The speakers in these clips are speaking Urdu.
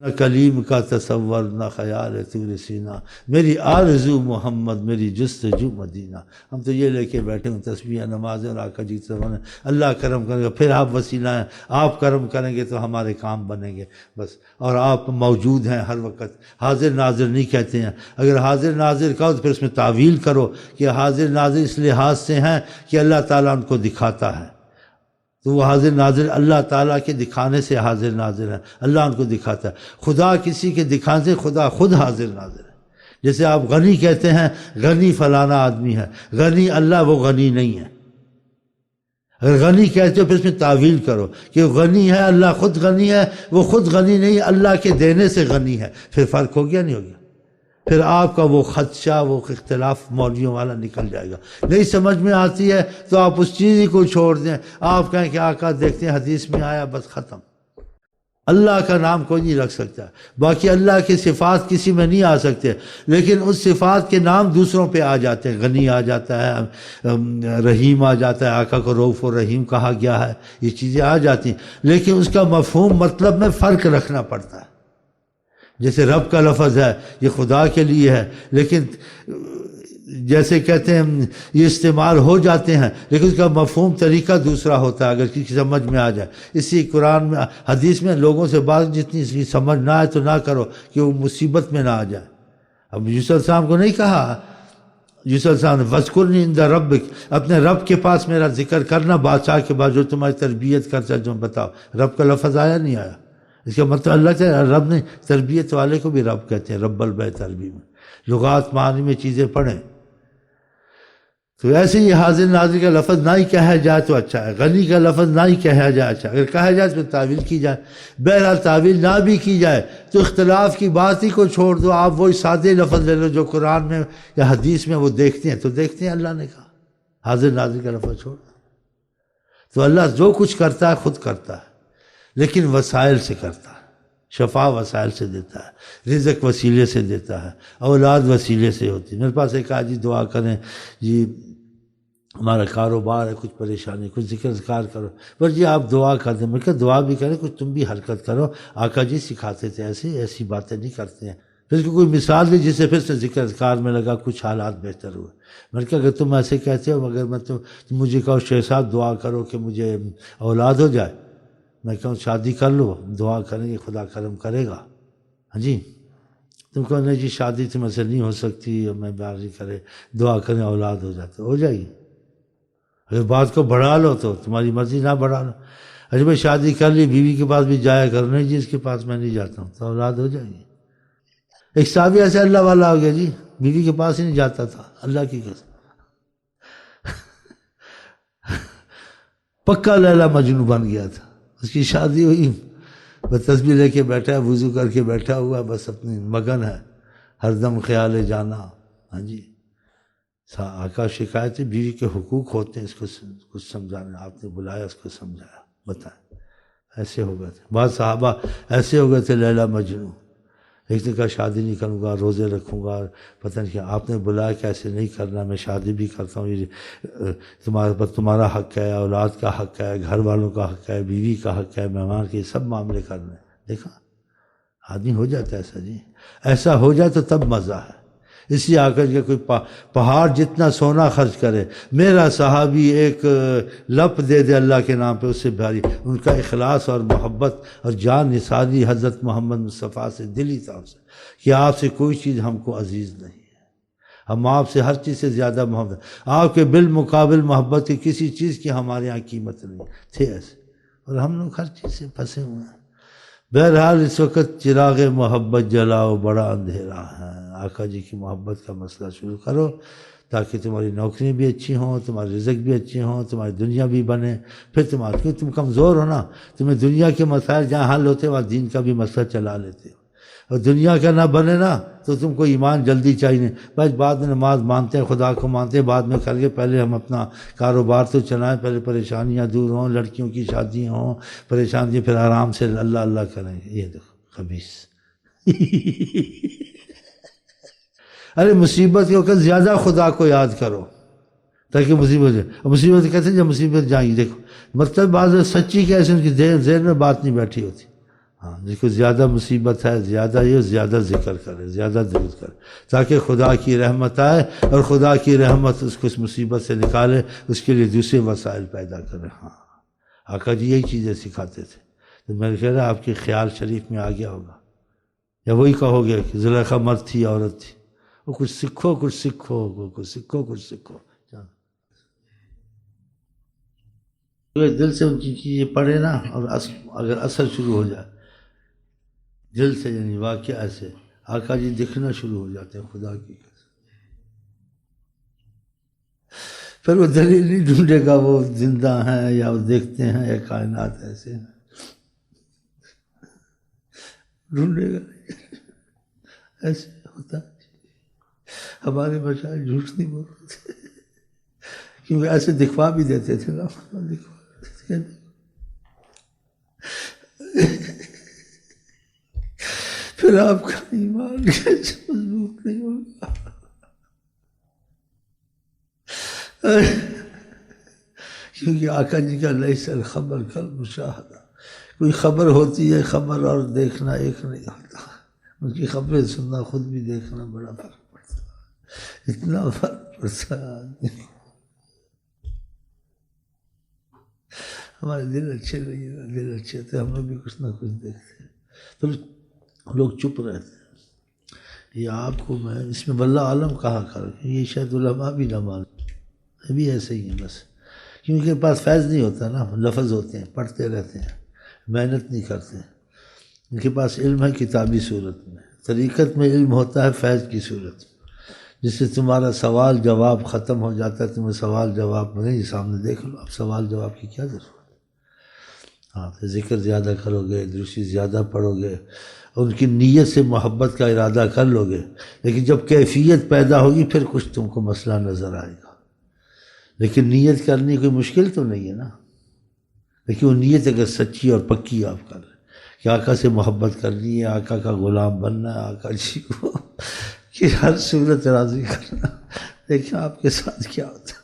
نہ کلیم کا تصور نہ خیال طور سینہ، میری آرزو محمد میری جستجو مدینہ۔ ہم تو یہ لے کے بیٹھے ہوں تسبیح نمازیں اور آقا جی سے اللہ کرم کرے گا، پھر آپ وسیلہ ہیں، آپ کرم کریں گے تو ہمارے کام بنیں گے بس۔ اور آپ موجود ہیں ہر وقت، حاضر ناظر نہیں کہتے ہیں۔ اگر حاضر ناظر کہو تو پھر اس میں تعویل کرو کہ حاضر ناظر اس لحاظ سے ہیں کہ اللہ تعالیٰ ان کو دکھاتا ہے، تو وہ حاضر ناظر اللہ تعالیٰ کے دکھانے سے حاضر ناظر ہے، اللہ ان کو دکھاتا ہے۔ خدا کسی کے دکھانے سے، خدا خود حاضر ناظر ہے۔ جیسے آپ غنی کہتے ہیں، غنی فلانا آدمی ہے، غنی اللہ وہ غنی نہیں ہے۔ اگر غنی کہتے ہو پھر اس میں تعویل کرو کہ غنی ہے، اللہ خود غنی ہے، وہ خود غنی نہیں، اللہ کے دینے سے غنی ہے، پھر فرق ہو گیا نہیں ہو گیا؟ پھر آپ کا وہ خدشہ، وہ اختلاف مولویوں والا نکل جائے گا۔ نہیں سمجھ میں آتی ہے تو آپ اس چیز کو چھوڑ دیں، آپ کہیں کہ آقا دیکھتے ہیں حدیث میں آیا، بس ختم۔ اللہ کا نام کوئی نہیں رکھ سکتا، باقی اللہ کی صفات کسی میں نہیں آ سکتے، لیکن اس صفات کے نام دوسروں پہ آ جاتے ہیں۔ غنی آ جاتا ہے، رحیم آ جاتا ہے، آقا کو رؤوف و رحیم کہا گیا ہے، یہ چیزیں آ جاتی ہیں، لیکن اس کا مفہوم مطلب میں فرق رکھنا پڑتا ہے۔ جیسے رب کا لفظ ہے، یہ خدا کے لیے ہے، لیکن جیسے کہتے ہیں یہ استعمال ہو جاتے ہیں، لیکن اس کا مفہوم طریقہ دوسرا ہوتا ہے اگر کسی سمجھ میں آ جائے۔ اسی قرآن میں حدیث میں لوگوں سے بات جتنی اس کی سمجھ نہ آئے تو نہ کرو کہ وہ مصیبت میں نہ آ جائے۔ اب یوسف صاحب کو نہیں کہا، یوسف صاحب نے وَاذْكُرْنِی عِنْدَ رَبِّکَ، اپنے رب کے پاس میرا ذکر کرنا بادشاہ کے بعد، جو تمہاری تربیت کرتا ہے، جو بتاؤ۔ رب کا لفظ آیا نہیں آیا؟ اس کا مطلب اللہ سے رب نے تربیت والے کو بھی رب کہتے ہیں، رب البیت عربی میں، لغات معانی میں چیزیں پڑھیں۔ تو ایسے ہی حاضر ناظر کا لفظ نہ ہی کہا جائے تو اچھا ہے، غنی کا لفظ نہ ہی کہا جائے اچھا ہے، اگر کہا جائے تو تعویل کی جائے۔ بہرحال تعویل نہ بھی کی جائے تو اختلاف کی بات ہی کو چھوڑ دو، آپ وہی سادے لفظ لے لو جو قرآن میں یا حدیث میں وہ دیکھتے ہیں، تو دیکھتے ہیں اللہ نے کہا، حاضر ناظر کا لفظ چھوڑ دو۔ تو اللہ جو کچھ کرتا ہے خود کرتا ہے، لیکن وسائل سے کرتا ہے، شفا وسائل سے دیتا ہے، رزق وسیلے سے دیتا ہے، اولاد وسیلے سے ہوتی ہے۔ میرے پاس ایک آج دعا کریں جی ہمارا کاروبار ہے، کچھ پریشانی، کچھ ذکر اذکار کرو، بس جی آپ دعا کر دیں۔ میں کہا دعا بھی کریں، کچھ تم بھی حرکت کرو، آقا جی سکھاتے تھے ایسی باتیں نہیں کرتے ہیں۔ پھر اس کو کوئی مثال دی جس سے پھر سے ذکر اذکار میں لگا، کچھ حالات بہتر ہوئے۔ میں نے کہا اگر تم ایسے کہتے ہو، مگر میں تم مجھے کہو شیخ صاحب دعا کرو کہ مجھے اولاد ہو جائے، میں کہوں شادی کر لو، دعا کریں گے خدا کرم کرے گا۔ ہاں جی، تم کہو نہیں جی شادی تم سے نہیں ہو سکتی، میں باری کرے دعا کریں اولاد ہو جاتا، ہو جائے گی۔ اگر بات کو بڑھا لو تو تمہاری مرضی، نہ بڑھا لو۔ اچھا بھائی شادی کر لی، بیوی کے پاس بھی جایا کرو، نہیں جی اس کے پاس میں نہیں جاتا ہوں، تو اولاد ہو جائے گی۔ ایک صحابی ایسے اللہ والا ہو گیا جی، بیوی کے پاس ہی نہیں جاتا تھا، اللہ کی قسم پکا لیلا مجنون بن گیا تھا۔ اس کی شادی ہوئی، بس تسبیح لے کے بیٹھا ہے، وضو کر کے بیٹھا ہوا، بس اپنی مگن ہے، ہر دم خیال جانا۔ ہاں جی، آقا شکایت ہے، بیوی کے حقوق ہوتے ہیں، اس کو کچھ سمجھانا، آپ نے بلایا اس کو سمجھایا، بتائیں ایسے ہو گئے تھے بعض صحابہ، ایسے ہو گئے تھے لیلا مجنون۔ ایک نے کہا شادی نہیں کروں گا، روزے رکھوں گا، پتہ نہیں کیا، آپ نے بلایا کہ ایسے نہیں کرنا، میں شادی بھی کرتا ہوں، یہ تمہارے پر تمہارا حق ہے، اولاد کا حق ہے، گھر والوں کا حق ہے، بیوی کا حق ہے، مہمان کے سب معاملے کرنے۔ دیکھا آدمی ہو جاتا ہے ایسا جی، ایسا ہو جائے تو تب مزہ ہے۔ اسی آ کر کے کوئی پہاڑ جتنا سونا خرچ کرے، میرا صحابی ایک لپ دے دے اللہ کے نام پہ، اس سے بھاری ان کا اخلاص اور محبت اور جان نثاری حضرت محمد مصطفیٰ سے دلی تھا ان سے کہ آپ سے کوئی چیز ہم کو عزیز نہیں ہے، ہم آپ سے ہر چیز سے زیادہ محبت، آپ کے بالمقابل محبت کی کسی چیز کی ہمارے یہاں قیمت نہیں تھے ایسے، اور ہم لوگ ہر چیز سے پھنسے ہوئے ہیں۔ بہرحال اس وقت چراغ محبت جلاؤ، بڑا اندھیرا ہے، آقا جی کی محبت کا مسئلہ شروع کرو تاکہ تمہاری نوکری بھی اچھی ہوں، تمہارے رزق بھی اچھے ہوں، تمہاری دنیا بھی بنے۔ پھر کیونکہ تم کمزور ہو نا، تمہیں دنیا کے مسائل جہاں حل ہوتے وہاں دین کا بھی مسئلہ چلا لیتے ہو، اور دنیا کا نہ بنے نا تو تم کو ایمان جلدی چاہیے، بس بعد میں نماز مانتے ہیں، خدا کو مانتے ہیں، بعد میں کر کے پہلے ہم اپنا کاروبار تو چلائیں، پہلے پریشانیاں دور ہوں، لڑکیوں کی شادی ہوں، پریشانی، پھر آرام سے اللہ اللہ کریں۔ یہ دیکھو خبیث ارے مصیبت کے وقت زیادہ خدا کو یاد کرو تاکہ مصیبت کہتے ہیں جب مصیبت جائیں گی، دیکھو مطلب بعض سچی کیسے ان کی ذہن میں بات نہیں بیٹھی ہوتی، ہاں، جس کو زیادہ مصیبت ہے زیادہ یہ زیادہ ذکر کرے، زیادہ درود کرے، تاکہ خدا کی رحمت آئے، اور خدا کی رحمت اس کو اس مصیبت سے نکالے، اس کے لیے دوسرے وسائل پیدا کرے۔ ہاں، آقا جی یہی چیزیں سکھاتے تھے۔ تو میں کہہ رہا آپ کے خیال شریف میں آ گیا ہوگا، یا وہی کہو گے کہ زلیخا مرد تھی عورت تھی، وہ کچھ سیکھو کچھ سیکھو کچھ سیکھو کچھ سیکھو۔ دل سے ان کی چیزیں پڑھے نا، اور اگر اثر شروع ہو جائے دل سے، یعنی واقعہ ایسے آقا جی دکھنا شروع ہو جاتے ہیں خدا کی قسم۔ پھر وہ دلیل نہیں ڈھونڈے گا وہ زندہ ہیں یا وہ دیکھتے ہیں یا کائنات ایسے ہیں، ڈھونڈے گا ایسے ہوتا ہے۔ ہمارے مشائخ جھوٹ نہیں بول رہے تھے، کیونکہ ایسے دکھوا بھی دیتے تھے نا، دکھوا دیتے تھے۔ پھر آپ کا ایمان کیسے مضبوط نہیں ہوگا؟ کیونکہ آقا جی کا لیس الخبر کالمشاہدہ، کوئی خبر ہوتی ہے، خبر اور دیکھنا ایک نہیں ہوتا۔ ان کی خبریں سننا، خود بھی دیکھنا، بڑا فرق پڑتا ہے، اتنا فرق پڑتا ہے۔ ہمارے دل اچھے نہیں ہیں، دل اچھے تھے ہم لوگ بھی کچھ نہ کچھ دیکھتے ہیں، تو لوگ چپ رہتے ہیں۔ یہ آپ کو میں اس میں واللہ عالم کہا کر، یہ شاید علماء بھی نہ معلوم، یہ بھی ایسے ہی ہیں بس، کیونکہ ان کے پاس فیض نہیں ہوتا نا، لفظ ہوتے ہیں، پڑھتے رہتے ہیں، محنت نہیں کرتے ہیں۔ ان کے پاس علم ہے کتابی صورت میں، طریقت میں علم ہوتا ہے فیض کی صورت میں، جس سے تمہارا سوال جواب ختم ہو جاتا ہے۔ تمہیں سوال جواب میں نہیں، سامنے دیکھ لو، اب سوال جواب کی کیا ضرورت ہے؟ ہاں، پھر ذکر زیادہ کرو گے، درشی زیادہ پڑھو گے، ان کی نیت سے محبت کا ارادہ کر لو گے، لیکن جب کیفیت پیدا ہوگی پھر کچھ تم کو مسئلہ نظر آئے گا۔ لیکن نیت کرنی کوئی مشکل تو نہیں ہے نا، لیکن وہ نیت اگر سچی اور پکی آپ کر رہے کہ آقا سے محبت کرنی ہے، آقا کا غلام بننا ہے، آقا جی کو کہ ہر صورت راضی کرنا، دیکھیں آپ کے ساتھ کیا ہوتا ہے۔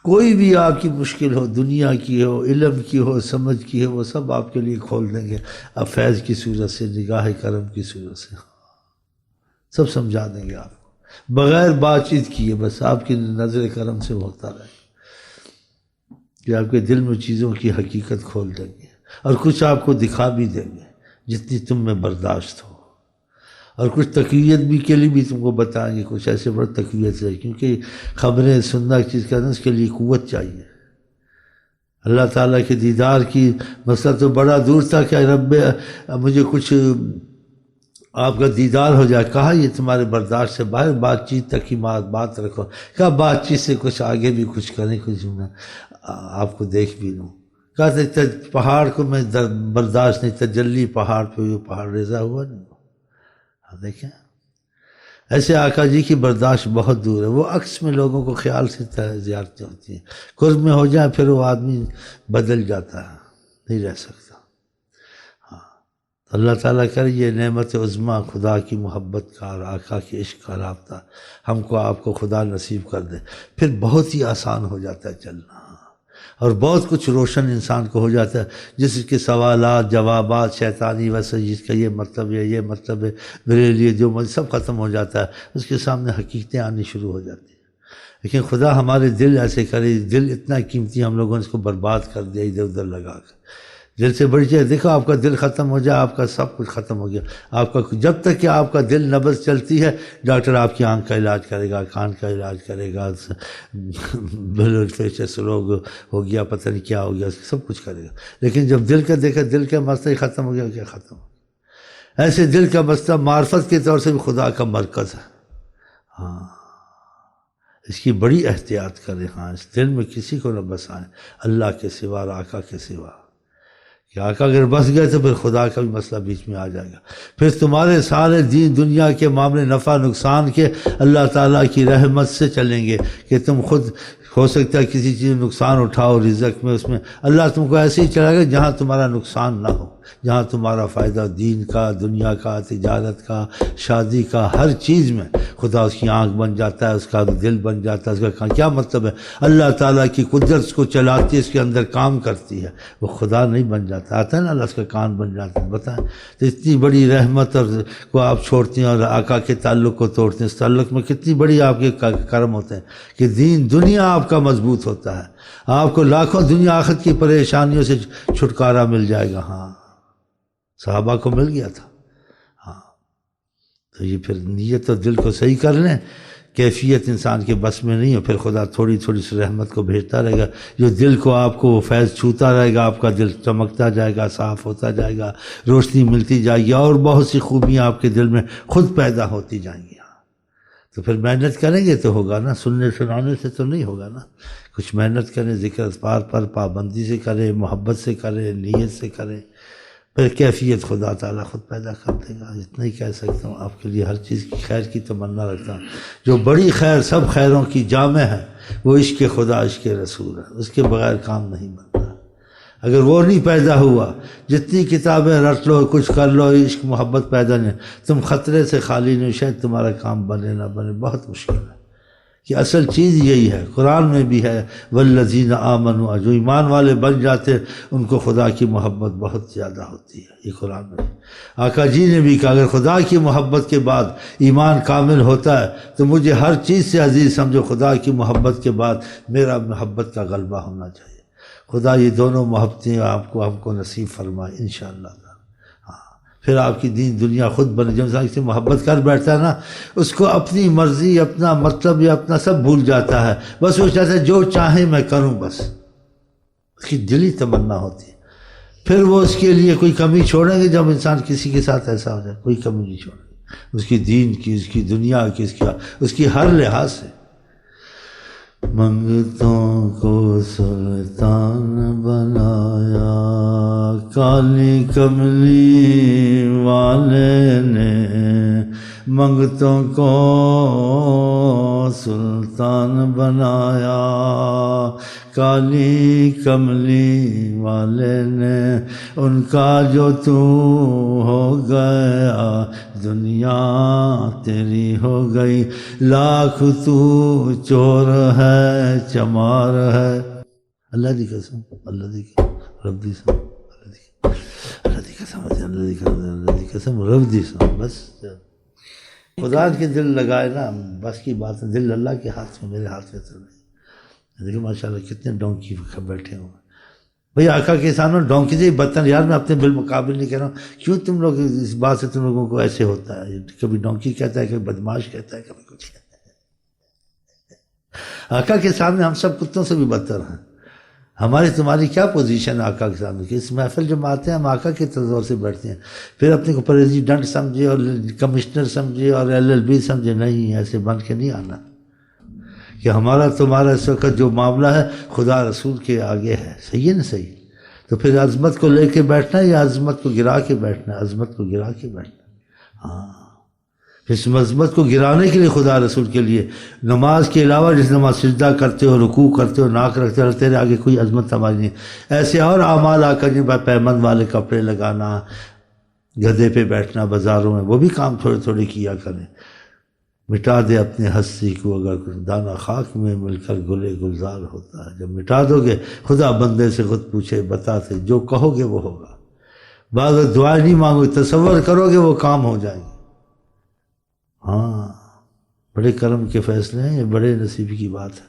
کوئی بھی آپ کی مشکل ہو، دنیا کی ہو، علم کی ہو، سمجھ کی ہو، وہ سب آپ کے لیے کھول دیں گے، اب فیض کی صورت سے، نگاہ کرم کی صورت سے سب سمجھا دیں گے آپ کو، بغیر بات چیت کیے، بس آپ کی نظر کرم سے ہوتا رہے کہ آپ کے دل میں چیزوں کی حقیقت کھول دیں گے، اور کچھ آپ کو دکھا بھی دیں گے جتنی تم میں برداشت ہو، اور کچھ تقویت بھی کے لیے بھی تم کو بتائیں گے، کچھ ایسے بڑے تقویت سے، کیونکہ خبریں سننا چیز کرنا اس کے لیے قوت چاہیے۔ اللہ تعالیٰ کے دیدار کی مسئلہ تو بڑا دور تھا کہ رب مجھے کچھ آپ کا دیدار ہو جائے، کہا یہ تمہارے برداشت سے باہر، بات چیت تک ہی بات رکھو، کہا بات چیت سے کچھ آگے بھی کچھ کریں، کچھ آپ کو دیکھ بھی لوں، کہا پہاڑ کو میں برداشت نہیں، تجلی پہاڑ پہ ہوئی، پہاڑ ریزا ہوا نہیں۔ دیکھیں ایسے آقا جی کی برداشت بہت دور ہے، وہ عکس میں لوگوں کو خیال سے زیارتیں ہوتی ہیں، قرب میں ہو جائیں پھر وہ آدمی بدل جاتا ہے، نہیں رہ سکتا۔ ہاں، اللہ تعالیٰ کرے یہ نعمت عظمیٰ خدا کی محبت کا اور آقا کے عشق کا رابطہ ہم کو آپ کو خدا نصیب کر دے، پھر بہت ہی آسان ہو جاتا ہے چلنا، اور بہت کچھ روشن انسان کو ہو جاتا ہے، جس کے سوالات جوابات شیطانی ویسے جس کا یہ مطلب ہے، یہ مطلب ہے میرے لیے جو سب ختم ہو جاتا ہے، اس کے سامنے حقیقتیں آنی شروع ہو جاتی ہیں۔ لیکن خدا ہمارے دل ایسے کرے، دل اتنا قیمتی ہم لوگوں نے اس کو برباد کر دیا ادھر ادھر لگا کر، دل سے بڑی چیز دیکھو، آپ کا دل ختم ہو جائے آپ کا سب کچھ ختم ہو گیا۔ آپ کا جب تک کہ آپ کا دل نبض چلتی ہے، ڈاکٹر آپ کی آنکھ کا علاج کرے گا، کان کا علاج کرے گا، بلڈ پریشر سروگ ہو گیا، پتہ نہیں کیا ہو گیا، سب کچھ کرے گا۔ لیکن جب دل کا دیکھا، دل کا مسئلہ ہی ختم ہو گیا، کیا ختم ہو گیا؟ ایسے دل کا مسئلہ معرفت کے طور سے بھی خدا کا مرکز ہے۔ ہاں، اس کی بڑی احتیاط کریں۔ ہاں، اس دل میں کسی کو نہ بسائیں اللہ کے سوا اور آقا کے سوا، کہ آقا اگر بس گئے تو پھر خدا کا بھی مسئلہ بیچ میں آ جائے گا، پھر تمہارے سارے دین دنیا کے معاملے نفع نقصان کے اللہ تعالیٰ کی رحمت سے چلیں گے، کہ تم خود ہو سکتا ہے کسی چیز میں نقصان اٹھاؤ، رزق میں، اس میں اللہ تم کو ایسے ہی چلائے گا جہاں تمہارا نقصان نہ ہو۔ جہاں تمہارا فائدہ دین کا، دنیا کا، تجارت کا، شادی کا، ہر چیز میں خدا اس کی آنکھ بن جاتا ہے، اس کا دل بن جاتا ہے، اس کا کیا مطلب ہے؟ اللہ تعالیٰ کی قدرت اس کو چلاتی ہے، اس کے اندر کام کرتی ہے، وہ خدا نہیں بن جاتا، آتا ہے نا اللہ اس کا کان بن جاتا ہے۔ بتائیں تو اتنی بڑی رحمت اور کو آپ چھوڑتے ہیں اور آقا کے تعلق کو توڑتے ہیں، اس تعلق میں کتنی بڑی آپ کے کرم ہوتے ہیں کہ دین دنیا آپ کا مضبوط ہوتا ہے، آپ کو لاکھوں دنیا آخرت کی پریشانیوں سے چھٹکارا مل جائے گا۔ ہاں صحابہ کو مل گیا تھا۔ ہاں تو یہ پھر نیت اور دل کو صحیح کر لیں، کیفیت انسان کے بس میں نہیں ہو، پھر خدا تھوڑی تھوڑی سی رحمت کو بھیجتا رہے گا، جو دل کو آپ کو فیض چھوتا رہے گا، آپ کا دل چمکتا جائے گا، صاف ہوتا جائے گا، روشنی ملتی جائے گی، اور بہت سی خوبیاں آپ کے دل میں خود پیدا ہوتی جائیں گی۔ تو پھر محنت کریں گے تو ہوگا نا، سننے سنانے سے تو نہیں ہوگا نا، کچھ محنت کریں، ذکر اذکار پر پابندی سے کریں، محبت سے کریں، نیت سے کریں، پھر کیفیت خدا تعالیٰ خود پیدا کر دے گا۔ اتنا ہی کہہ سکتا ہوں، آپ کے لیے ہر چیز کی خیر کی تمنا رکھتا ہوں۔ جو بڑی خیر سب خیروں کی جامع ہے وہ عشق خدا، عشق رسول ہے، اس کے بغیر کام نہیں بنتا۔ اگر وہ نہیں پیدا ہوا، جتنی کتابیں رٹ لو، کچھ کر لو، عشق محبت پیدا نہیں، تم خطرے سے خالی نہیں، شاید تمہارا کام بنے نہ بنے، بہت مشکل ہے۔ کہ اصل چیز یہی ہے، قرآن میں بھی ہے والذین آمنوا، جو ایمان والے بن جاتے ان کو خدا کی محبت بہت زیادہ ہوتی ہے، یہ قرآن میں۔ آقا جی نے بھی کہا اگر خدا کی محبت کے بعد ایمان کامل ہوتا ہے تو مجھے ہر چیز سے عزیز سمجھو، خدا کی محبت کے بعد میرا محبت کا غلبہ ہونا چاہیے۔ خدا یہ دونوں محبتیں آپ کو ہم کو نصیب فرمائے انشاءاللہ۔ پھر آپ کی دین دنیا خود بنے، جب انسان سے محبت کر بیٹھتا ہے نا، اس کو اپنی مرضی، اپنا مطلب یا اپنا سب بھول جاتا ہے، بس وہ چاہتا ہے جو چاہے میں کروں، بس اس کی دلی تمنا ہوتی ہے۔ پھر وہ اس کے لیے کوئی کمی چھوڑیں گے؟ جب انسان کسی کے ساتھ ایسا ہو جائے کوئی کمی نہیں چھوڑیں گے، اس کی دین کی، اس کی دنیا کی، اس کی ہر لحاظ سے۔ منگتوں کو سلطان بنایا کالی کملی والے نے، منگتوں کو سلطان بنایا کالی کملی والے نے، ان کا جو تو ہو گیا دنیا تیری ہو گئی، لاکھ تو چور ہے چمار ہے۔ اللہ دی قسم، اللہ دی رب دی قسم، اللہ دی قسم، اللہ دی قسم، رب دی قسم، بس خدا کے دل لگائے نا، بس کی بات ہے، دل اللہ کے ہاتھ میں، میرے ہاتھ میں تو نہیں۔ دیکھو ماشاءاللہ کتنے ڈونکی بیٹھے ہوئے بھئی، آقا کے سامنے ڈونکی سے ہی بدتر۔ یار میں اپنے بالمقابل نہیں کہہ رہا ہوں، کیوں تم لوگ اس بات سے تم لوگوں کو ایسے ہوتا ہے؟ کبھی ڈونکی کہتا ہے، کبھی بدماش کہتا ہے، کبھی کچھ کہتا ہے۔ آقا کے سامنے ہم سب کتوں سے بھی بدتر ہیں۔ ہماری تمہاری کیا پوزیشن ہے آقا کے سامنے؟ کہ اس محفل جب آتے ہیں ہم آقا کے تصور سے بیٹھتے ہیں، پھر اپنے کو پریزیڈنٹ سمجھے اور کمشنر سمجھے اور LLB سمجھے، نہیں، ایسے بن کے نہیں آنا کہ ہمارا تمہارا اس وقت جو معاملہ ہے خدا رسول کے آگے ہے۔ صحیح ہے نا؟ صحیح۔ تو پھر عظمت کو لے کے بیٹھنا ہے یا عظمت کو گرا کے بیٹھنا ہے؟ عظمت کو گرا کے بیٹھنا۔ ہاں، اس عظمت کو گرانے کے لیے خدا رسول کے لیے نماز کے علاوہ، جس نماز سجدہ کرتے ہو، رکوع کرتے ہو، ناک رکھتے ہو، تیرے آگے کوئی عظمت ہماری نہیں۔ ایسے اور اعمال آ کر جن پر پیمند والے کپڑے لگانا، گدھے پہ بیٹھنا بازاروں میں، وہ بھی کام تھوڑے تھوڑے کیا کریں۔ مٹا دے اپنے ہستی کو اگر دانہ خاک میں مل کر گلے گلزار ہوتا ہے۔ جب مٹا دو گے خدا بندے سے خود پوچھے بتاتے، جو کہو گے وہ ہوگا۔ بعض دعائیں نہیں مانگو، تصور کرو گے وہ کام ہو جائیں گے۔ ہاں، بڑے کرم کے فیصلے ہیں، یہ بڑے نصیب کی بات ہے۔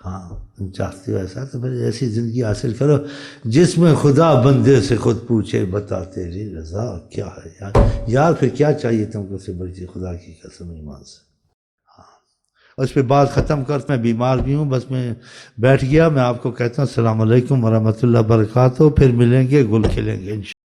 ہاں، تم چاہتے ہو ایسا تو پھر ایسی زندگی حاصل کرو جس میں خدا بندے سے خود پوچھے بتا تیری رضا کیا ہے۔ یار پھر کیا چاہیے تم کو سے بڑی چیز؟ خدا کی قسم ایمان سے۔ اس پہ بات ختم کر، میں بیمار بھی ہوں، بس میں بیٹھ گیا۔ میں آپ کو کہتا ہوں السلام علیکم ورحمۃ اللہ وبرکاتہ، پھر ملیں گے، گل کھلیں گے انشاءاللہ۔